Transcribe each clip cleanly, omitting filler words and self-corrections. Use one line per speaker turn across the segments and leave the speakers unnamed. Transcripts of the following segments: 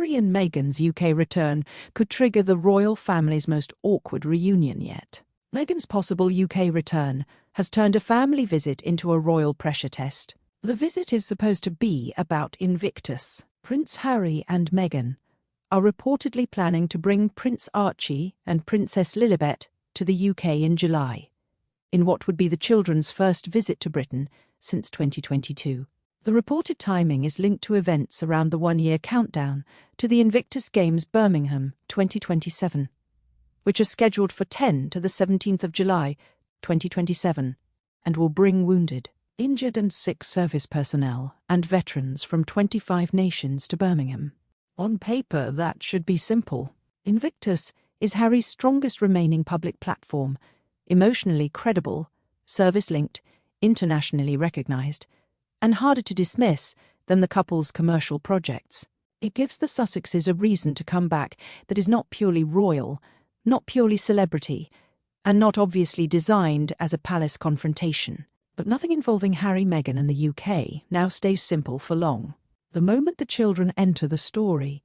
Harry and Meghan's UK return could trigger the royal family's most awkward reunion yet. Meghan's possible UK return has turned a family visit into a royal pressure test. The visit is supposed to be about Invictus. Prince Harry and Meghan are reportedly planning to bring Prince Archie and Princess Lilibet to the UK in July, in what would be the children's first visit to Britain since 2022. The reported timing is linked to events around the one-year countdown to the Invictus Games Birmingham 2027, which are scheduled for 10 to the 17th of July 2027, and will bring wounded, injured and sick service personnel and veterans from 25 nations to Birmingham. On paper, that should be simple. Invictus is Harry's strongest remaining public platform, emotionally credible, service-linked, internationally recognised, and harder to dismiss than the couple's commercial projects. It gives the Sussexes a reason to come back that is not purely royal, not purely celebrity, and not obviously designed as a palace confrontation. But nothing involving Harry, Meghan and the UK now stays simple for long. The moment the children enter the story,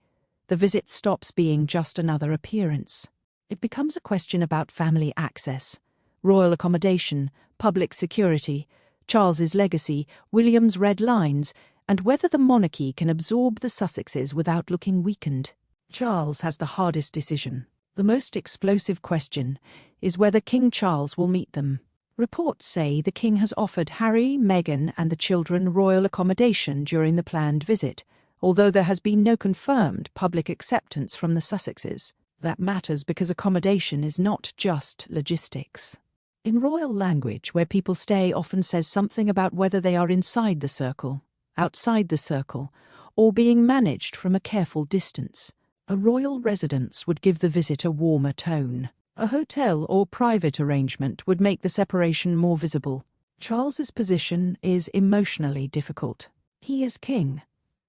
the visit stops being just another appearance. It becomes a question about family access, royal accommodation, public security, Charles's legacy, William's red lines, and whether the monarchy can absorb the Sussexes without looking weakened. Charles has the hardest decision. The most explosive question is whether King Charles will meet them. Reports say the king has offered Harry, Meghan and the children royal accommodation during the planned visit, although there has been no confirmed public acceptance from the Sussexes. That matters because accommodation is not just logistics. In royal language, where people stay often says something about whether they are inside the circle, outside the circle, or being managed from a careful distance. A royal residence would give the visit a warmer tone. A hotel or private arrangement would make the separation more visible. Charles's position is emotionally difficult. He is king,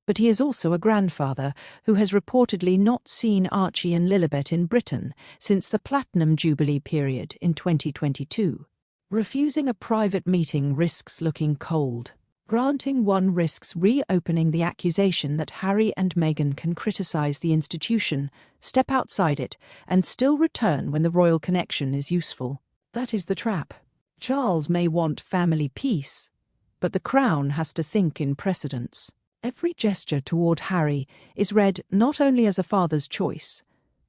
but he is also a grandfather who has reportedly not seen Archie and Lilibet in Britain since the Platinum Jubilee period in 2022. Refusing a private meeting risks looking cold. Granting one risks reopening the accusation that Harry and Meghan can criticise the institution, step outside it, and still return when the royal connection is useful. That is the trap. Charles may want family peace, but the crown has to think in precedence. Every gesture toward Harry is read not only as a father's choice,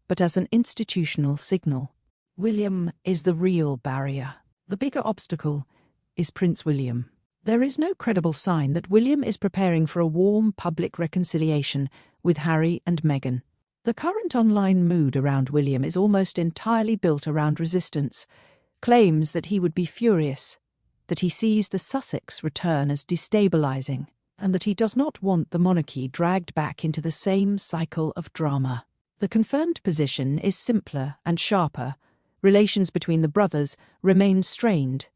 but as an institutional signal. William is the real barrier. The bigger obstacle is Prince William. There is no credible sign that William is preparing for a warm public reconciliation with Harry and Meghan. The current online mood around William is almost entirely built around resistance, claims that he would be furious, that he sees the Sussex return as destabilising, and that he does not want the monarchy dragged back into the same cycle of drama. The confirmed position is simpler and sharper. Relations between the brothers remain strained,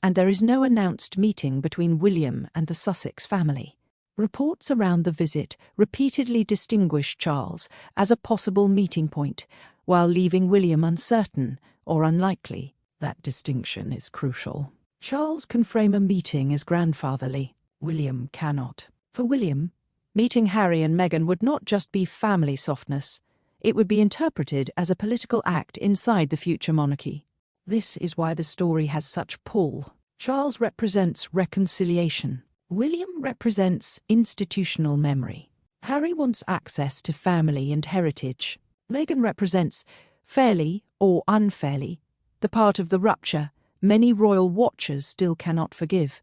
and there is no announced meeting between William and the Sussex family. Reports around the visit repeatedly distinguish Charles as a possible meeting point, while leaving William uncertain or unlikely. That distinction is crucial. Charles can frame a meeting as grandfatherly. William cannot. For William, meeting Harry and Meghan would not just be family softness, it would be interpreted as a political act inside the future monarchy. This is why the story has such pull. Charles represents reconciliation. William represents institutional memory. Harry wants access to family and heritage. Meghan represents, fairly or unfairly, the part of the rupture many royal watchers still cannot forgive.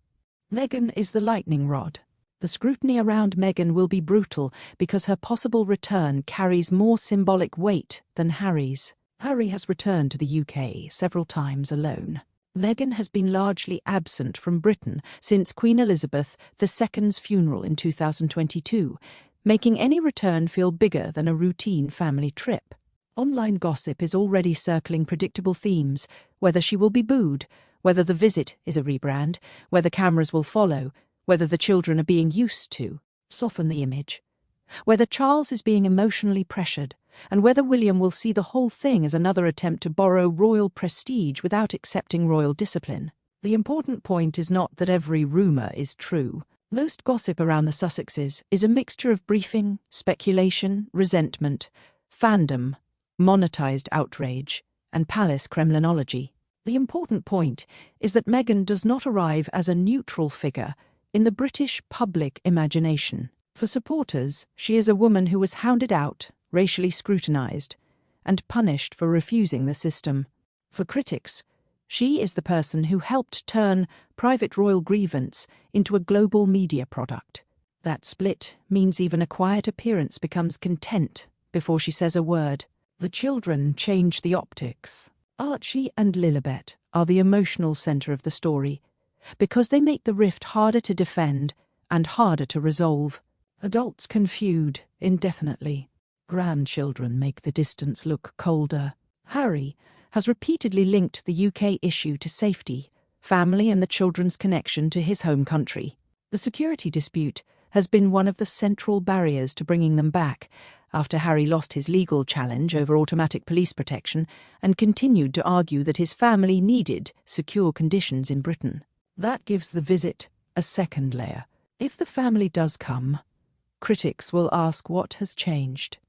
Meghan is the lightning rod. The scrutiny around Meghan will be brutal because her possible return carries more symbolic weight than Harry's. Harry has returned to the UK several times alone. Meghan has been largely absent from Britain since Queen Elizabeth II's funeral in 2022, making any return feel bigger than a routine family trip. Online gossip is already circling predictable themes: whether she will be booed, whether the visit is a rebrand, whether cameras will follow, whether the children are being used to soften the image, whether Charles is being emotionally pressured, and whether William will see the whole thing as another attempt to borrow royal prestige without accepting royal discipline. The important point is not that every rumour is true, Most gossip around the Sussexes is a mixture of briefing, speculation, resentment, fandom, monetized outrage, and palace Kremlinology. The important point is that Meghan does not arrive as a neutral figure in the British public imagination. For supporters, she is a woman who was hounded out, racially scrutinised, and punished for refusing the system. For critics, she is the person who helped turn private royal grievance into a global media product. That split means even a quiet appearance becomes content before she says a word. The children change the optics. Archie and Lilibet are the emotional centre of the story, because they make the rift harder to defend and harder to resolve. Adults can feud indefinitely. Grandchildren make the distance look colder. Harry has repeatedly linked the UK issue to safety, family and the children's connection to his home country. The security dispute has been one of the central barriers to bringing them back, after Harry lost his legal challenge over automatic police protection and continued to argue that his family needed secure conditions in Britain. That gives the visit a second layer. If the family does come, critics will ask what has changed.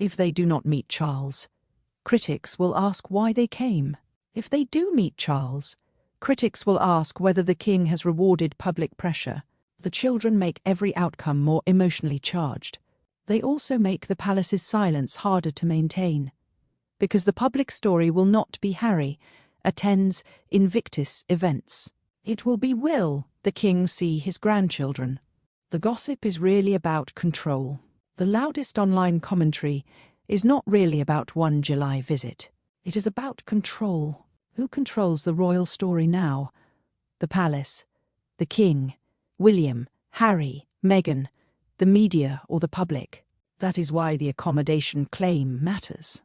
If they do not meet Charles, critics will ask why they came. If they do meet Charles, critics will ask whether the king has rewarded public pressure. The children make every outcome more emotionally charged. They also make the palace's silence harder to maintain, because the public story will not be Harry attends Invictus events. It will be, will the king see his grandchildren? The gossip is really about control. The loudest online commentary is not really about one July visit. It is about control. Who controls the royal story now? The palace, the king, William, Harry, Meghan, the media or the public. That is why the accommodation claim matters.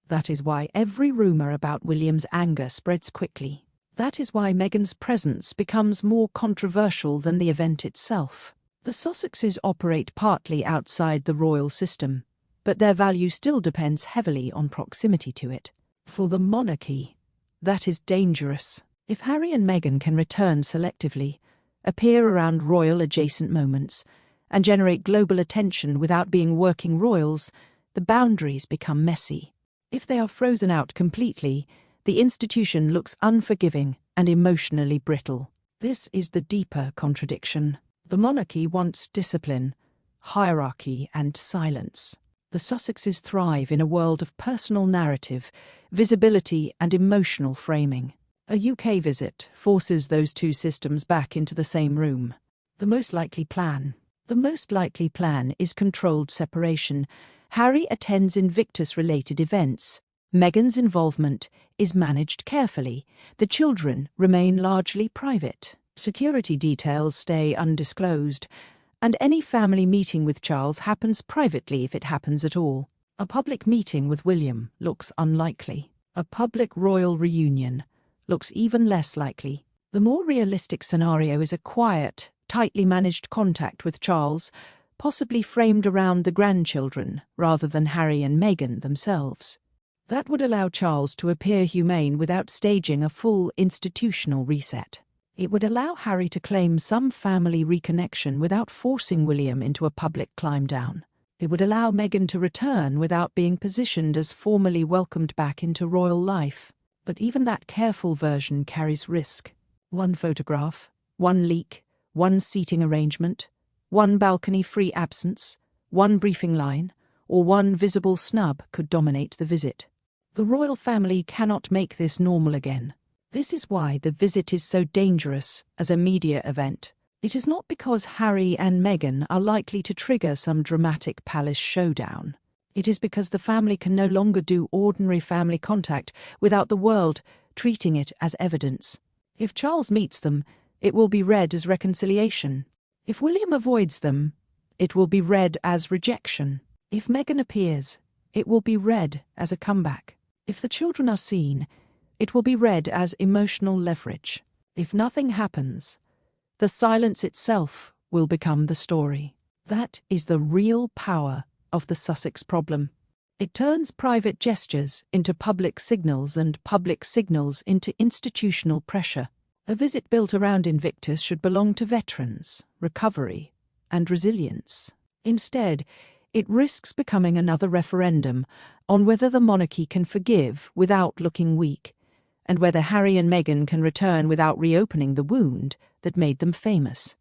That is why every rumour about William's anger spreads quickly. That is why Meghan's presence becomes more controversial than the event itself. The Sussexes operate partly outside the royal system, but their value still depends heavily on proximity to it. For the monarchy, that is dangerous. If Harry and Meghan can return selectively, appear around royal-adjacent moments, and generate global attention without being working royals, the boundaries become messy. If they are frozen out completely, the institution looks unforgiving and emotionally brittle. This is the deeper contradiction. The monarchy wants discipline, hierarchy, and silence. The Sussexes thrive in a world of personal narrative, visibility, and emotional framing. A UK visit forces those two systems back into the same room. The most likely plan is controlled separation. Harry attends Invictus-related events. Meghan's involvement is managed carefully. The children remain largely private. Security details stay undisclosed, and any family meeting with Charles happens privately if it happens at all. A public meeting with William looks unlikely. A public royal reunion looks even less likely. The more realistic scenario is a quiet, tightly managed contact with Charles, possibly framed around the grandchildren rather than Harry and Meghan themselves. That would allow Charles to appear humane without staging a full institutional reset. It would allow Harry to claim some family reconnection without forcing William into a public climb down. It would allow Meghan to return without being positioned as formally welcomed back into royal life. But even that careful version carries risk. One photograph, one leak, one seating arrangement, one balcony-free absence, one briefing line, or one visible snub could dominate the visit. The royal family cannot make this normal again. This is why the visit is so dangerous as a media event. It is not because Harry and Meghan are likely to trigger some dramatic palace showdown. It is because the family can no longer do ordinary family contact without the world treating it as evidence. If Charles meets them, it will be read as reconciliation. If William avoids them, it will be read as rejection. If Meghan appears, it will be read as a comeback. If the children are seen, it will be read as emotional leverage. If nothing happens, the silence itself will become the story. That is the real power of the Sussex problem. It turns private gestures into public signals and public signals into institutional pressure. A visit built around Invictus should belong to veterans, recovery, and resilience. Instead, it risks becoming another referendum on whether the monarchy can forgive without looking weak, and whether Harry and Meghan can return without reopening the wound that made them famous.